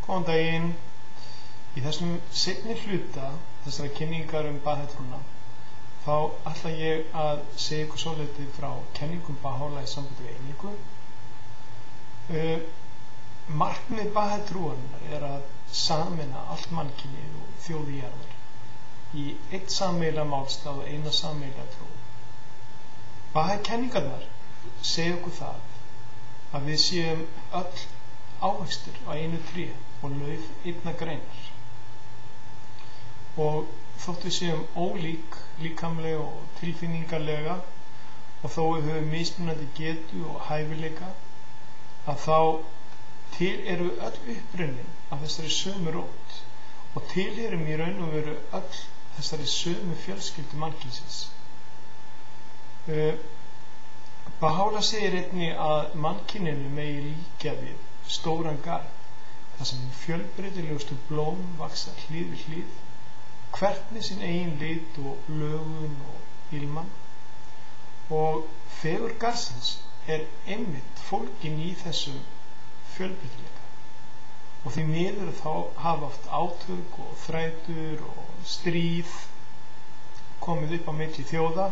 Góðan daginn. Í þessum seinni hluta þessara kynningar Bahá'í-trúna þá ætla ég að segja ykkur svolítið frá kenningum Bahá'í í sambandi við einingu. Markmið Bahá'í-trúarinnar að sameina allt mannkynið og þjóðir jarðar í einn sameiginlegan málstað og eina sameiginlega trú. Bahá'í-kenningarnar segja okkur það að við séum öll ávextir á einu tré og lauf einnar greinar. Og þótt við séum ólík líkamlega og tilfinningarlega og þó við höfum mismunandi getu og hæfileika, að þá til erum við öll upprunnin af þessari sömu rót og tilheyrum í raun og veru öll þessari sömu fjölskyldu mannkynsins. Bahá'í segir einnig að mannkyninu megi líkja við stóran garð, þar sem fjölbreytilegustu blóm vaxa hlið við hlið, hvert með sinn eigin lit og lögun og ilman, og fegurð garðsins einmitt fólgin í þessum fjölbreytileika. Og því miður þá hafa oft átök og þrætur og stríð komið upp á milli þjóða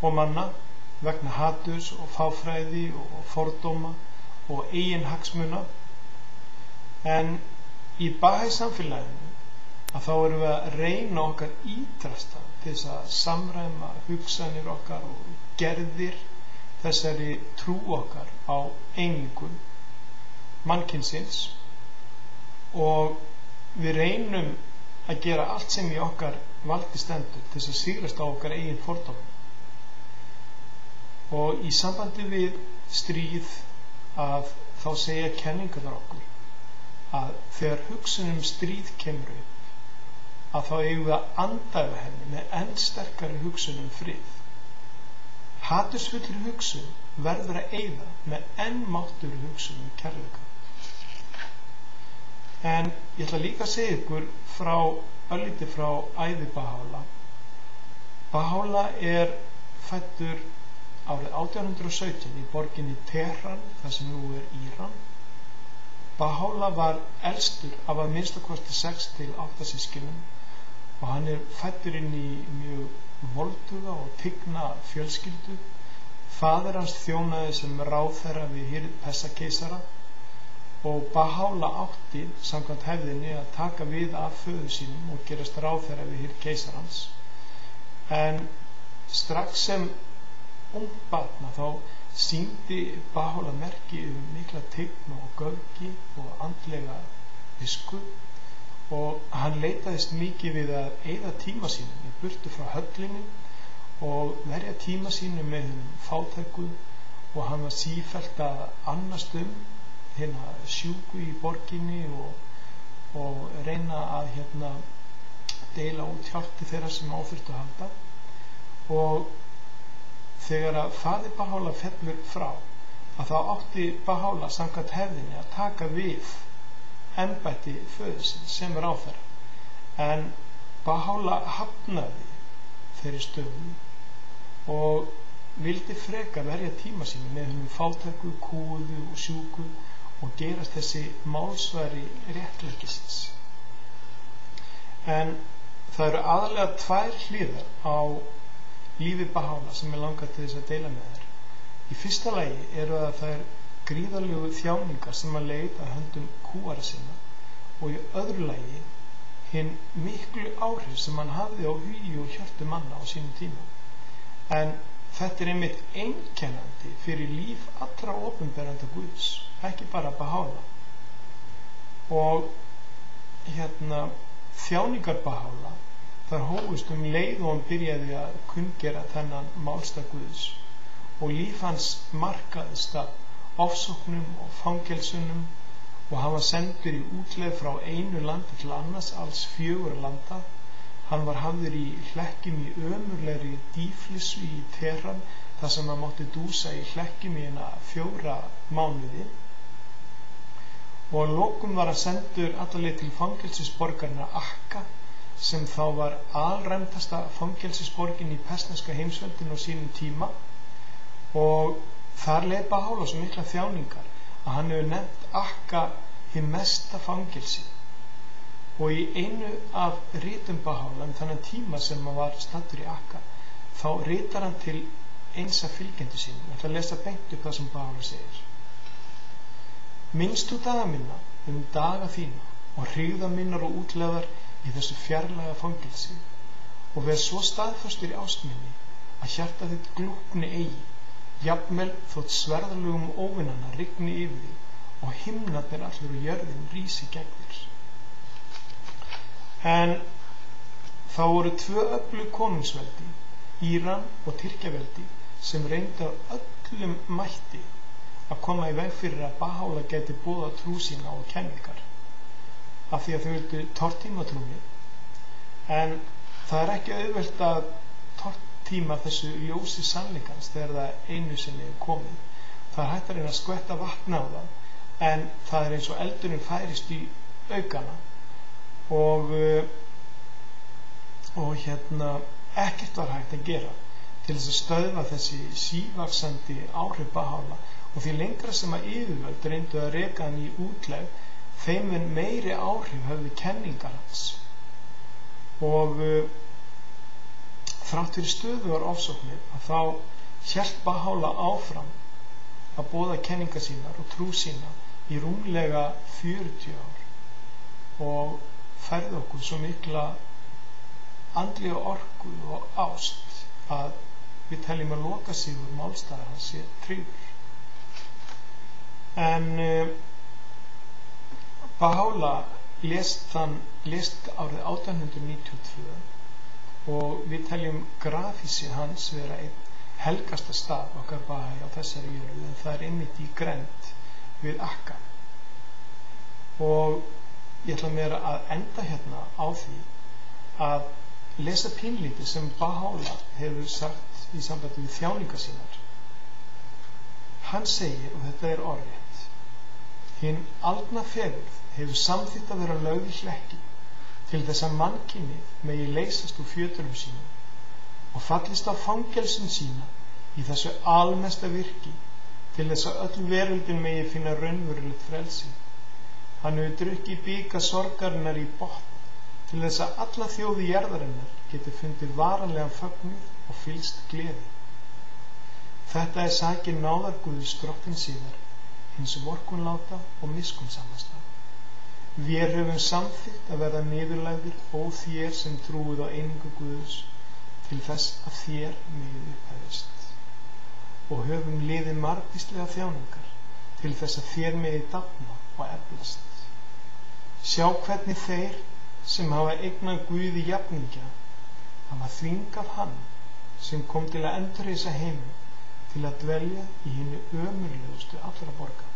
og manna vegna haturs og fáfræði og fordóma og eigin hagsmuna. En í Bahá'í samfélaginu að þá erum við að reyna okkar ítrasta til þess að samræma hugsanir okkar og gerðir þessari trú okkar á einingu mannkynsins, og við reynum að gera allt sem í okkar valdi stendur til þess að sigrast á okkar eigin fordómum. Og í sambandi við stríð að þá segja kenningarnar okkur að þegar hugsun stríð kemur upp, að þá eigum við að andæfa henni með enn sterkari hugsun frið. Hatursfullri hugsun verður að eyða með enn máttugri hugsun kærleika. En ég ætla líka að segja ykkur örlítið frá ævi Bahá'í. Bahá'í fæddur árið 1817 í borginni Tehran, þar sem nú Íran. Bahá'í var elstur af að minnstakosti 6 til 8 systkinum og hann fæddur inn í mjög volduga og tigna fjölskyldu. Faðir hans þjónaði sem ráðherra við hirð Persakeisara og Bahá'í átti samkvæmt hefðinni að taka við af föður sínum og gerast ráðherra við hirð keisarans. En strax sem ung barn þá sýndi Bahá'í merki mikla tign og göfgi og andlega visku, og hann leitaðist mikið við að eyða tíma sínum í burtu frá höllinni og verja tíma sínum með fátæku, og hann var sífellt að annast hérna sjúku í borginni og reyna að deila út hjálpi þeirra sem áþurftu að halda. Og þegar að faðir Bahá'í fellur frá, að þá átti Bahá'í samkvæmt hefðinni að taka við embætti föðursins sem ráðherra, en Bahá'í hafnaði þeirri stöðu og vildi frekar verja tíma sínu með fátæku, kúguðu og sjúku og gerast þessi málsvari réttlætisins. En það eru aðalega 2 hliðar á lífi Bahá'í sem langar til þess að deila með þér. Í fyrsta lagi eru það gríðarlegu þjáningar sem að leita að höndum kúara sinna, og í öðru lagi hinn miklu áhrif sem hann hafði á hugi og hjörtu manna á sínum tíma. En þetta einmitt einkennandi fyrir líf allra opinberanda Guðs, ekki bara Bahá'í. Og þjáningar Bahá'í þar hófust leið og hann byrjaði að kunngera þennan málstað Guðs, og líf hans markaðist af ofsóknum og fangelsunum, og hann var sendur í útleið frá einu landi til annars, alls 4 landa. Hann var hafður í hlekkjum í ömurlegri dýflissu í Tehran, þar sem hann mátti dúsa í hlekkjum í 4 mánuði, og að lokum var hann sendur allarleið til fangelsisborgarna Akka, sem þá var alræmdasta fangelsisborgin í persneska heimsveldinu á sínum tíma, og þar leið Bahá'í svo mikla þjáningar að hann hefur nefnt Akka hið mesta fangelsi. Og í einu af ritum Baha'u'lláh þannig tíma sem hann var staddur í Akka, þá ritar hann til eins af fylgjendur sínum. Ég ætla að lesa beint upp það sem Baha'u'lláh segir. Minnstu daga minna daga þína og hryggða minnar og útlegar í þessu fjarlæga fangelsi og verð svo staðfastur í ást minni að hjarta þitt glúpni eigi, jafnvel þótt sverðalögum óvinnanna rigni yfir þig og himnarnir allur og jörðin rísi gegn þér. En þá voru tvö öflug konungsveldi, Íran og Tyrkjaveldi, sem reyndu af öllum mætti að koma í veg fyrir að Baha'u'lláh gæti boðað trú sína og kenningar, af því að þau vildu tortímatrúni. En það er ekki auðvelt að tortíma þessu ljósi sannleikans þegar það einu sinni er komið. Það er hægt að reyna að skvetta vatn á það, en það er eins og eldurinn færist í aukana og ekkert var hægt að gera til þess að stöðva þessi sívaxandi áhrif Baha'u'lláh, og því lengra sem að yfirvöld reyndu að reka hann í útlegð, þeim mun meiri áhrif höfðu kenningar hans. Og þrátt fyrir stöðugar ofsóknir að þá hélt Baha'u'lláh áfram að boða kenningar sínar og trú sína í rúmlega 40 ár og færði okkur svo mikla andlega orku og ást að við teljum að loka sigur málstaðar hans sé tryggður. En Baha'u'lláh lést árið 1892 og við teljum grafísi hans vera einn helgasta stað okkar Baha'i á þessari jörðu, en það er einmitt í grennd við Akka. Og ég ætla mér að enda hérna á því að lesa pínlítið sem Baha'u'lláh hefur sagt í sambandi við þjáningar sínar. Hann segir, og þetta er orðrétt: hinn aldna fegurð hefur samþykkt að vera lögð í hlekki til þess að mannkynið megi leysast úr fjötrum sínum og fallist á fangelsun sína í þessu almesta virki til þess að öll veröldin megi finna raunverulegt frelsi. Hann hefur drukkið bika sorgarinnar í botn til þess að alla þjóði jarðarinnar geti fundið varanlegan fögnuð og fyllst gleði. Þetta er sakir náðar Guðs drottins síðar, hins vorkunláta og miskunnsamasta. Vér höfum samþykkt að verða niðurlægðir ó þér sem trúið á einingu Guðs til þess að þér megið upphæfist, og höfum liðið margvíslega þjáningar til þess að þér megið dafna og eflast. Sjá hvernig þeir sem hafa eignað Guði jafningja hafa þvingað hann sem kom til að endurreisa heiminn til að dvelja í hinni ömurlegustu allra borga.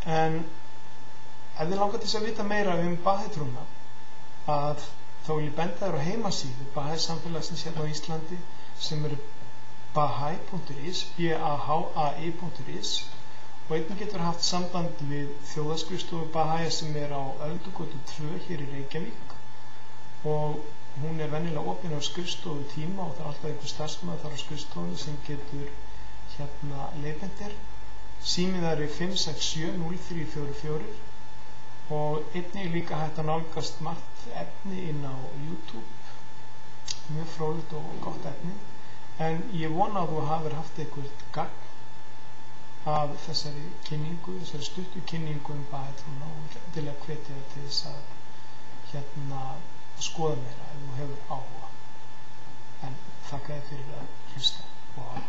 En ef þið langar til þess að vita meira Baha'i-trúna, að þá vil ég benda þér á heimasíðu Baha'i samfélagsins hérna á Íslandi sem er bahai.is, bahai.is, og einnig getur haft samband við þjóðaskrifstofu Baha'i sem er á Öldugötu 2 hér í Reykjavík, og hún er venjulega opin á skrifstofu tíma og það er alltaf einhver starfsmaður þar á skrifstofunni sem getur leiðbeinir. Síminn þar er 567-0344 og einnig líka hægt að nálgast margt efni inn á YouTube, mjög fróðlegt og gott efni, en ég vona að þú hafir haft eitthvað gagn af þessari kynningu, þessari stuttu kynningu Baha'i-trúna, og til að hvetja til þess að skoða meira ef þú hefur áhuga. En þakka þér fyrir að hlusta og áhuga.